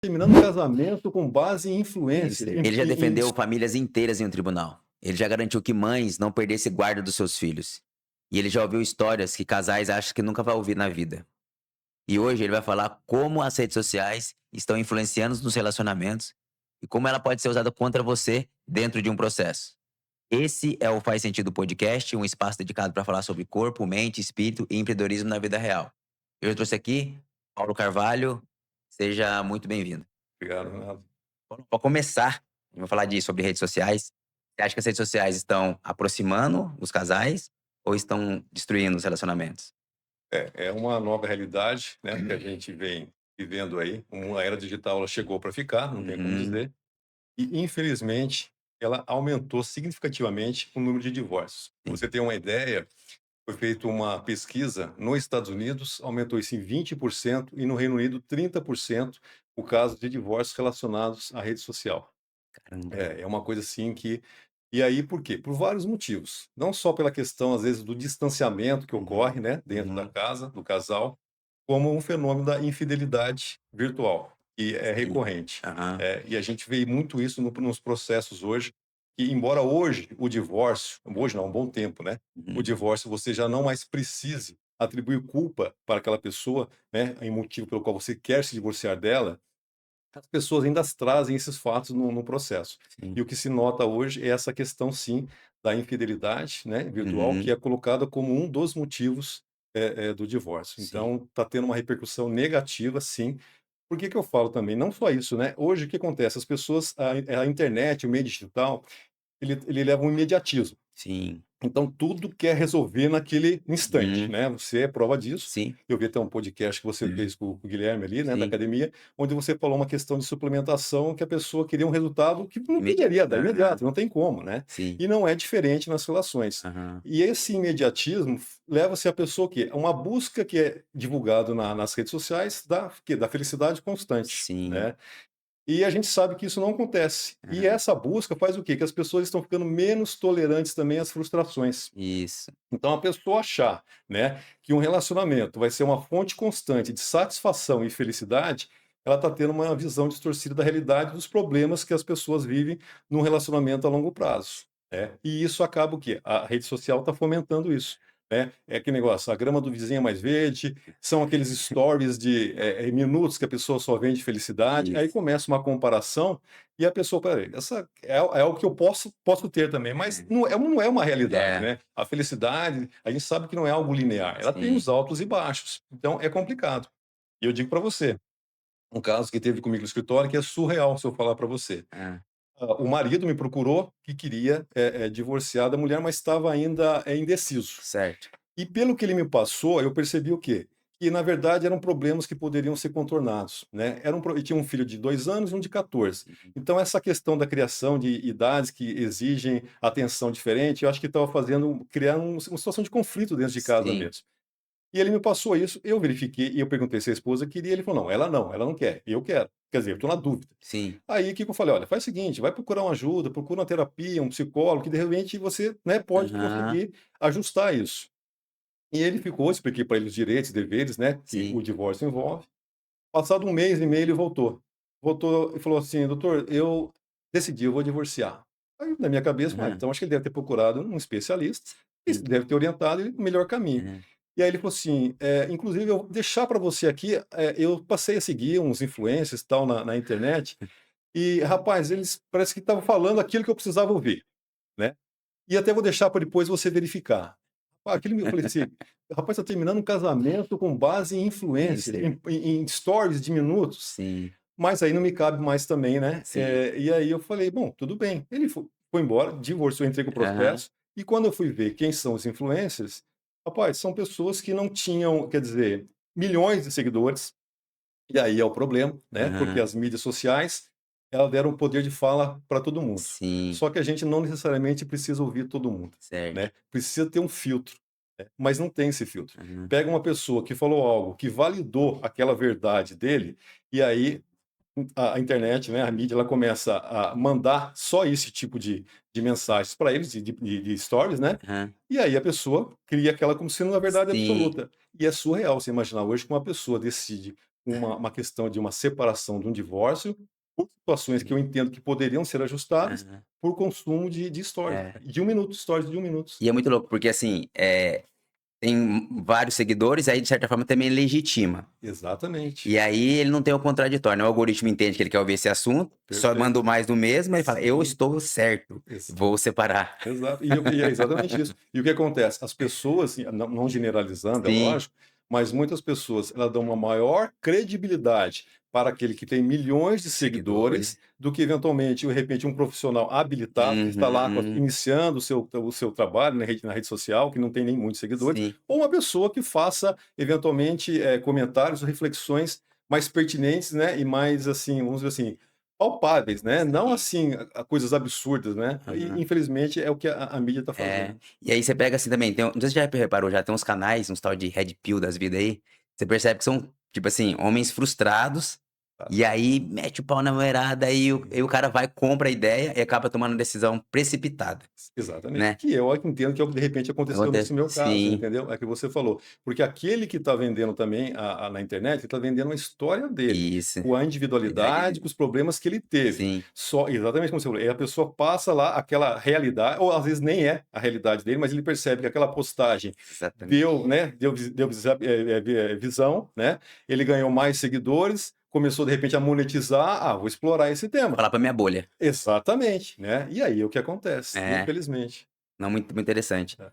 Terminando o casamento com base em influência. Ele já defendeu famílias inteiras em um tribunal. Ele já garantiu que mães não perdessem guarda dos seus filhos. E ele já ouviu histórias que casais acham que nunca vai ouvir na vida. E hoje ele vai falar como as redes sociais estão influenciando nos relacionamentos e como ela pode ser usada contra você dentro de um processo. Esse é o Faz Sentido Podcast, um espaço dedicado para falar sobre corpo, mente, espírito e empreendedorismo na vida real. Eu trouxe aqui Paulo Carvalho. Seja muito bem-vindo. Obrigado, Renato. Para começar, vamos falar sobre redes sociais. Você acha que as redes sociais estão aproximando os casais ou estão destruindo os relacionamentos? É uma nova realidade, né, que a gente vem vivendo aí. Uma era digital, ela chegou para ficar, não tem como Uhum. dizer. E, infelizmente, ela aumentou significativamente o número de divórcios. Pra Sim. você ter uma ideia, foi feita uma pesquisa nos Estados Unidos, aumentou isso em 20% e no Reino Unido 30% o caso de divórcios relacionados à rede social. Caramba. É uma coisa assim que. E aí, por quê? Por vários motivos. Não só pela questão, às vezes, do distanciamento que Uhum. ocorre, né, dentro da Uhum. casa, do casal, como um fenômeno da infidelidade virtual, que é Sim. recorrente. Aham. E a gente vê muito isso nos processos hoje, que embora hoje o divórcio, hoje não, há um bom tempo, né, o Uhum. divórcio você já não mais precise atribuir culpa para aquela pessoa, né, em motivo pelo qual você quer se divorciar dela, as pessoas ainda trazem esses fatos no processo. Sim. E o que se nota hoje é essa questão, sim, da infidelidade, né, virtual, que Uhum. é colocada como um dos motivos, do divórcio. Sim. Então, está tendo uma repercussão negativa, sim. Por que que eu falo também? Não só isso, né, hoje o que acontece? As pessoas a internet, o meio digital, ele leva um imediatismo. Sim. Então tudo quer resolver naquele instante, Uhum. né, você é prova disso. Sim. Eu vi até um podcast que você fez com o Guilherme ali, né, da Sim. academia, onde você falou uma questão de suplementação que a pessoa queria um resultado que não Imediato. poderia dar Aham. imediato, não tem como, né. Sim. E não é diferente nas relações. Aham. E esse imediatismo leva-se a pessoa o quê? A uma busca que é divulgado nas redes sociais da felicidade constante, Sim. né. E a gente sabe que isso não acontece. E Aham. essa busca faz o quê? Que as pessoas estão ficando menos tolerantes também às frustrações. Isso. Então a pessoa achar, né, que um relacionamento vai ser uma fonte constante de satisfação e felicidade, ela está tendo uma visão distorcida da realidade dos problemas que as pessoas vivem num relacionamento a longo prazo, né. E isso acaba o quê? A rede social está fomentando isso, né. É aquele negócio, a grama do vizinho é mais verde, são aqueles stories de, minutos que a pessoa só vende felicidade, aí Isso. começa uma comparação e a pessoa: "Espera aí, essa é o que eu posso ter também", mas não é uma realidade, É. né. A felicidade, a gente sabe que não é algo linear, ela tem Sim. os altos e baixos, então é complicado. E eu digo para você, um caso que teve comigo no escritório que é surreal se eu falar para você. Hã. O marido me procurou que queria, divorciar da mulher, mas estava ainda, indeciso. Certo. E pelo que ele me passou, eu percebi o quê? Que na verdade eram problemas que poderiam ser contornados, né. Ele tinha um filho de 2 anos e um de 14. Uhum. Então essa questão da criação de idades que exigem atenção diferente, eu acho que estava criar uma situação de conflito dentro de casa Sim. mesmo. E ele me passou isso, eu verifiquei e eu perguntei se a esposa queria, ele falou: ela não quer, eu quero". Quer dizer, eu estou na dúvida. Sim. Aí o que que eu falei: "Olha, faz o seguinte, vai procurar uma ajuda, procura uma terapia, um psicólogo, que de repente você, né, pode Aham. conseguir ajustar isso". E ele ficou, expliquei para ele os direitos e deveres, né, que o Sim. divórcio envolve. Passado um mês e meio ele voltou. Voltou e falou assim: "Doutor, eu decidi, eu vou divorciar". Aí na minha cabeça, Aham. então acho que ele deve ter procurado um especialista, e Sim. deve ter orientado ele o melhor caminho. Aham. E aí ele falou assim, inclusive eu vou deixar para você aqui, eu passei a seguir uns influencers e tal na internet, e rapaz, eles parece que estavam falando aquilo que eu precisava ouvir, né. E até vou deixar para depois você verificar. Eu falei assim: "Rapaz, está terminando um casamento com base em influência, Isso. em stories de minutos", Sim. mas aí não me cabe mais também, né. Sim. E aí eu falei: "Bom, tudo bem". Ele foi embora, divorciou, entrei com o Aham. processo, e quando eu fui ver quem são os influencers, rapaz, são pessoas que não tinham, quer dizer, milhões de seguidores, e aí é o problema, né, porque Aham. as mídias sociais, elas deram poder de fala para todo mundo. Sim. Só que a gente não necessariamente precisa ouvir todo mundo, Certo. né, precisa ter um filtro, né, mas não tem esse filtro. Aham. Pega uma pessoa que falou algo que validou aquela verdade dele, e aí a internet, né, a mídia, ela começa a mandar só esse tipo de mensagens para eles, de stories, né, Aham. e aí a pessoa cria aquela como sendo uma verdade Sim. absoluta. E é surreal você imaginar hoje que uma pessoa decide uma questão de uma separação, de um divórcio, por situações que eu entendo que poderiam ser ajustadas, Aham. por consumo de stories, É. de 1 minuto, stories de 1 minuto. E é muito louco, porque assim, tem vários seguidores, aí de certa forma também legitima. Exatamente, E aí ele não tem o contraditório, né, o algoritmo entende que ele quer ouvir esse assunto, só perfeito. manda mais do mesmo, aí ele fala: "Eu Sim, estou certo, exa vou separar". exato. E é exatamente isso. E o que acontece? As pessoas, assim, não generalizando, é Sim, lógico, mas muitas pessoas, elas dão uma maior credibilidade para aquele que tem milhões de seguidores. seguidores, do que eventualmente, de repente, um profissional habilitado que está lá Uhum. iniciando o seu trabalho na rede social, que não tem nem muitos seguidores, Sim, ou uma pessoa que faça, eventualmente, comentários ou reflexões mais pertinentes, né, e mais, assim, vamos dizer assim, palpáveis, né, não sim. assim, coisas absurdas, né, e Aham. infelizmente é o que a mídia está É. fazendo. E aí você pega assim também, não sei se você já reparou, já tem uns canais, uns tal de Red Pill das vida aí, você percebe que são, tipo assim, homens frustrados, Tá. e aí mete o pau na mulherada, aí o cara vai, compra a ideia e acaba tomando decisão precipitada, Exatamente. né. Que eu entendo que é o que de repente aconteceu nesse Acontece meu caso, sim, entendeu? É que você falou. Porque aquele que está vendendo também na internet, ele está vendendo a história dele, isso. com a Verdade individualidade, com os problemas que ele teve. sim, Só, exatamente como você falou. E a pessoa passa lá aquela realidade, ou às vezes nem é a realidade dele, mas ele percebe que aquela postagem deu, exatamente. né, visão, né? Ele ganhou mais seguidores, começou de repente a monetizar. Ah, vou explorar esse Vou tema. falar pra minha bolha. Exatamente, né? E aí é o que acontece, É, infelizmente. não, muito muito interessante. É.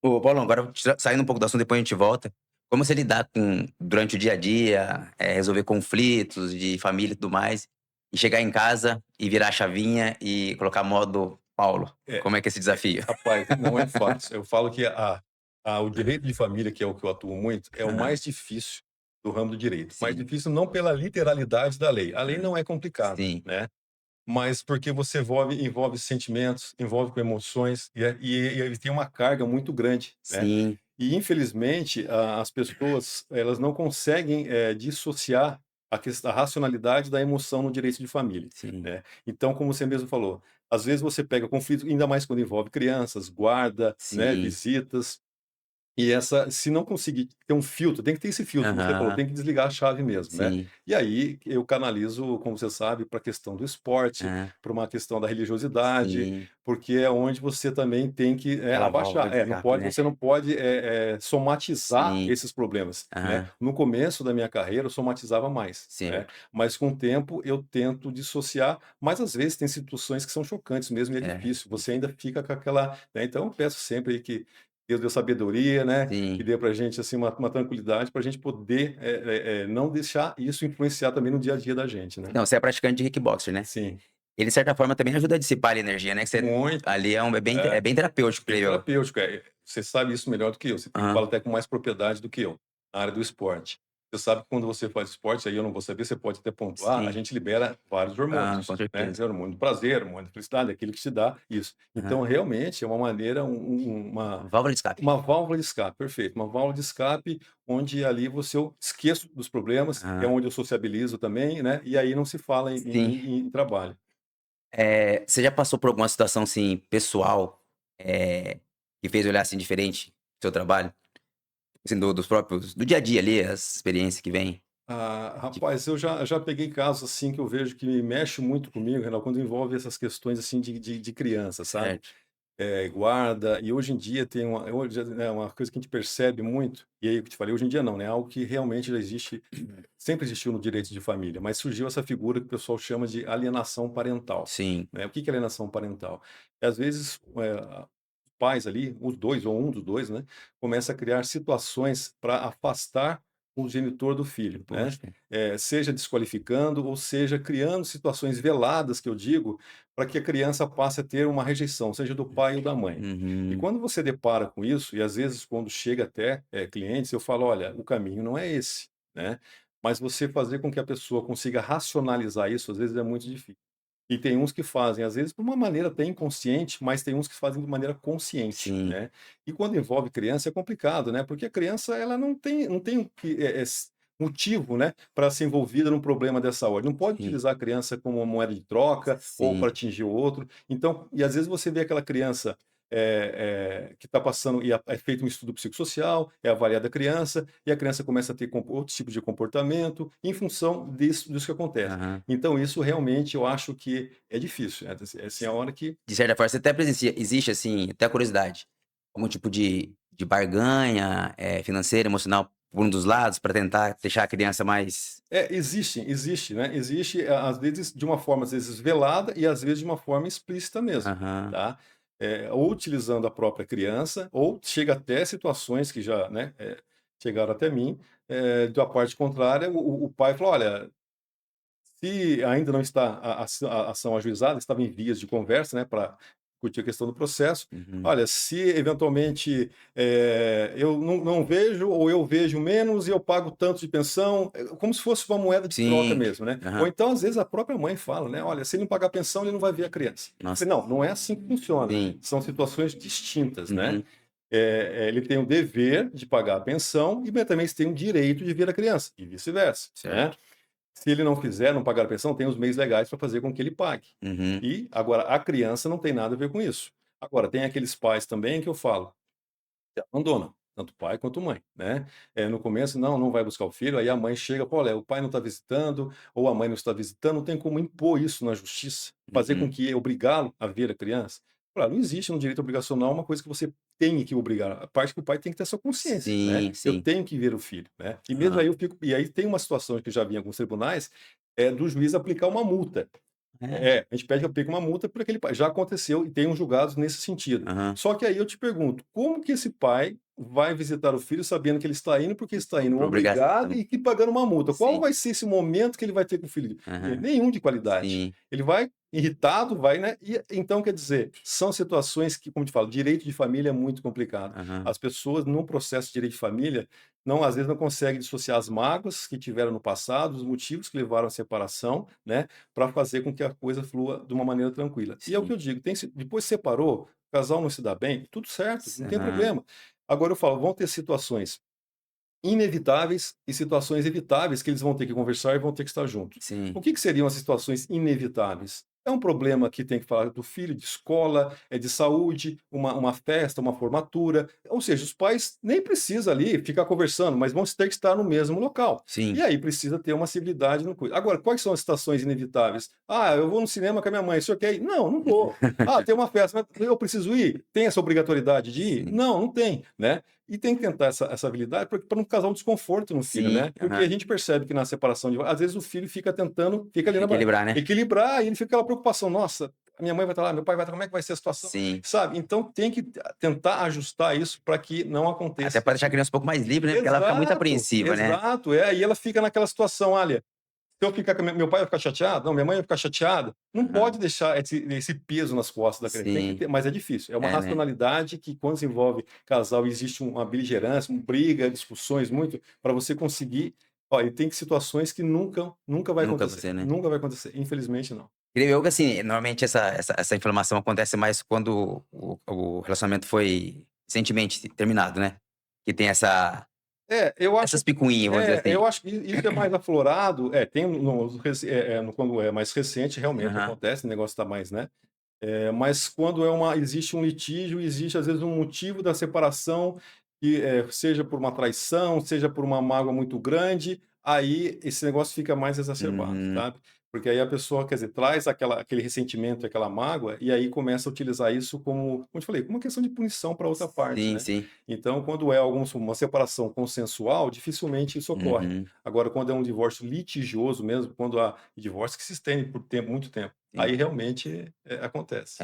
Ô Paulão, agora saindo um pouco do assunto, depois a gente volta. Como você lidar com durante o dia a dia, resolver conflitos de família e tudo mais, e chegar em casa e virar a chavinha e colocar modo Paulo? É, Como é que é esse desafio? rapaz, não é fácil. Eu falo que o direito de família, que é o que eu atuo muito, é o Aham, mais difícil do ramo do direito. Mais sim, difícil não pela literalidade da lei. A lei aham, não é complicada, sim, né? Mas porque você envolve sentimentos, envolve com emoções, e ele tem uma carga muito grande, né? sim, E infelizmente as pessoas, elas não conseguem dissociar a racionalidade da emoção no direito de família, sim, né? Então, como você mesmo falou, às vezes você pega conflito, ainda mais quando envolve crianças, guarda, né, sim, visitas, e se não conseguir ter um filtro, tem que ter esse filtro, como você falou, aham, tem que desligar a chave mesmo, né. sim, E aí eu canalizo, como você sabe, para a questão do esporte, aham, para uma questão da religiosidade, sim. porque é onde você também tem que, Aquela válvula abaixar. de escape, né? Você não pode, somatizar Sim, esses problemas, né. aham, No começo da minha carreira eu somatizava mais, né, certo, mas com o tempo eu tento dissociar, mas às vezes tem situações que são chocantes mesmo e é é, difícil, você ainda fica com aquela, né, então eu peço sempre aí que Deus deu sabedoria, né, que sim. dê pra gente, assim, uma tranquilidade pra gente poder, não deixar isso influenciar também no dia a dia da gente, né. Não, você é praticante de kickboxer, né? Sim, Ele, de certa forma, também ajuda a dissipar a energia, né, que você muito. ali é É, bem terapêutico, bem creio eu. terapêutico, você sabe isso melhor do que eu, você Aham. fala até com mais propriedade do que eu, na área do esporte. Você sabe que quando você faz esporte, aí eu não vou saber, você pode até pontuar, a Sim. gente libera vários Ah, com hormônios, né, certeza. hormônio do prazer, hormônio da felicidade, aquilo que te dá isso. Aham. Então, realmente, é uma maneira, Válvula de escape. uma válvula de escape, perfeito. Uma válvula de escape onde ali eu esqueço dos problemas, é Aham. onde eu sociabilizo também, né, e aí não se fala em Sim. trabalho. Você já passou por alguma situação, assim, pessoal, que fez olhar, assim, diferente o seu trabalho? Assim, dos próprios do dia a dia ali, as experiências que vêm? Ah, Tipo rapaz, eu já peguei casos, assim, que eu vejo que mexe muito comigo, Renan, quando envolve essas questões, assim, de criança, sabe? certo. Guarda, e hoje em dia tem uma coisa que a gente percebe muito, e aí eu que te falei, hoje em dia não, né, algo que realmente já existe, sempre existiu no direito de família, mas surgiu essa figura que o pessoal chama de alienação parental, Sim, né. O que que é alienação parental? Às vezes, pais ali, os 2 ou um dos 2, né, começa a criar situações para afastar o genitor do filho, né. poxa. Seja desqualificando ou seja criando situações veladas, que eu digo, para que a criança passe a ter uma rejeição, seja do pai ou da mãe. E Uhum. quando você depara com isso, e às vezes quando chega até, clientes, eu falo: "Olha, o caminho não é esse", né. Mas você fazer com que a pessoa consiga racionalizar isso, às vezes é muito difícil. E tem uns que fazem, às vezes, de uma maneira até inconsciente, mas tem uns que fazem de maneira consciente, Sim, né. E quando envolve criança é complicado, né, porque a criança ela não tem o que, motivo, né, para ser envolvida num problema dessa ordem. Não pode sim, utilizar a criança como uma moeda de troca ou sim. para atingir o outro. Então e às vezes você vê aquela criança que está passando e é feito um estudo psicossocial, é avaliada a criança, e a criança começa a ter outros tipos de comportamento em função disso que acontece. Aham. Então isso realmente eu acho que é difícil, assim, é a hora que De certa forma, você até presencia existe, assim, até curiosidade, algum tipo de barganha, financeira, emocional por um dos lados, para tentar deixar a criança mais existe, né, existe, às vezes, de uma forma, às vezes, velada e, às vezes, de uma forma explícita mesmo, aham. tá. Ou utilizando a própria criança, ou chega até situações que já, né, chegaram até mim, da parte contrária, o pai falou: "Olha, se ainda não está a ação ajuizada, estava em vias de conversa, né, para discutir a questão do processo. Uhum. Olha, se eventualmente, eu não vejo ou eu vejo menos e eu pago tanto de pensão", como se fosse uma moeda de troca Sim. mesmo, né. Ou Aham. então, às vezes, a própria mãe fala, né: "Olha, se ele não pagar pensão, ele não vai ver a criança". Eu Nossa. falei: "Não, não é assim que funciona, Sim. são situações distintas, né". Uhum. Ele tem o dever de pagar a pensão e também tem o direito de ver a criança, e vice-versa, né. Certo. Se ele não fizer, não pagar a pensão, tem os meios legais para fazer com que ele pague. Uhum. E agora a criança não tem nada a ver com isso. Agora tem aqueles pais também que eu falo, que abandonam, tanto pai quanto mãe, né. No começo, não vai buscar o filho, aí a mãe chega: "Pô, olha, o pai não está visitando, ou a mãe não está visitando", não tem como impor isso na justiça, fazer com Uhum. que obrigá-lo a ver a criança. Claro, não existe no direito obrigacional uma coisa que você tem que obrigar, a parte que o pai tem que ter essa consciência, né. Sim, Eu sim. tenho que ver o filho, né. E mesmo Aham. aí eu fico e aí tem uma situação que eu já vi em alguns tribunais, do juiz aplicar uma multa. É. A gente pede que aplique uma multa por aquele pai. Já aconteceu e tem uns julgados nesse sentido. Aham. Só que aí eu te pergunto, como que esse pai vai visitar o filho sabendo que ele está indo, porque está indo Por obrigado obrigação. e que pagando uma multa? Qual Sim. vai ser esse momento que ele vai ter com o filho? Aham. Nenhum de qualidade. Sim. Ele vai irritado, vai, né? E então, quer dizer, são situações que, como te falo, direito de família é muito complicado. Aham. As pessoas, no processo de direito de família, não, às vezes não conseguem dissociar as mágoas que tiveram no passado, os motivos que levaram à separação, né? Para fazer com que a coisa flua de uma maneira tranquila. E é o que Sim. eu digo, depois separou, o casal não se dá bem, tudo certo, não tem Aham. problema. Agora eu falo, vão ter situações inevitáveis e situações evitáveis que eles vão ter que conversar e vão ter que estar juntos. O Sim. que seriam as situações inevitáveis? É um problema que tem que falar do filho, de escola, é de saúde, uma festa, uma formatura. Ou seja, os pais nem precisam ali ficar conversando, mas vão ter que estar no mesmo local. E Sim. aí precisa ter uma civilidade no coisa. Agora, quais são as situações inevitáveis? Ah, eu vou no cinema com a minha mãe, o senhor quer ir? Não, não vou. Ah, tem uma festa, mas eu preciso ir? Tem essa obrigatoriedade de ir? Sim. Não, não tem, né? E tem que tentar essa habilidade para não causar um desconforto no filho, Sim. né? Porque a Aham. gente percebe que na separação de às vezes o filho fica tentando, fica ali Equilibrar, né? equilibrar, e ele fica aquela preocupação: "Nossa, a minha mãe vai estar lá, meu pai vai estar, como é que vai ser a situação?", Sim. sabe? Então tem que tentar ajustar isso para que não Até aconteça pra esse deixar a tipo. criança um pouco mais livre, né, porque ela fica muito Exato, apreensiva, né. exato. E ela fica naquela situação: "Olha, se eu ficar com a meu pai vai ficar chateado? Não, minha mãe vai ficar chateada". Não Aham. pode deixar esse peso nas costas da criança, tem que Sim. ter, mas é difícil, é uma É, né. racionalidade que quando se envolve casal existe uma beligerância, briga, discussões muito, para você conseguir e tem situações que nunca vai Nunca acontecer, você, né. nunca vai acontecer, infelizmente não. Creio eu que, assim, normalmente essa inflamação acontece mais quando o relacionamento foi recentemente terminado, né. Que tem Eu acho essas picuinhas, vamos dizer eu assim. acho que isso é mais aflorado, tem quando é mais recente realmente Aham. acontece, o negócio está mais, né. Mas quando existe um litígio, existe às vezes um motivo da separação, que seja por uma traição, seja por uma mágoa muito grande, aí esse negócio fica mais exacerbado, Uhum. sabe? Porque aí a pessoa, quer dizer, traz aquele ressentimento, aquela mágoa, e aí começa a utilizar isso como eu te falei, como uma questão de punição para outra parte, Sim, né? sim. Então, quando é uma separação consensual, dificilmente isso ocorre. Uhum. Agora, quando é um divórcio litigioso mesmo, quando há divórcio que se estende por tempo, muito tempo, Sim. aí realmente acontece.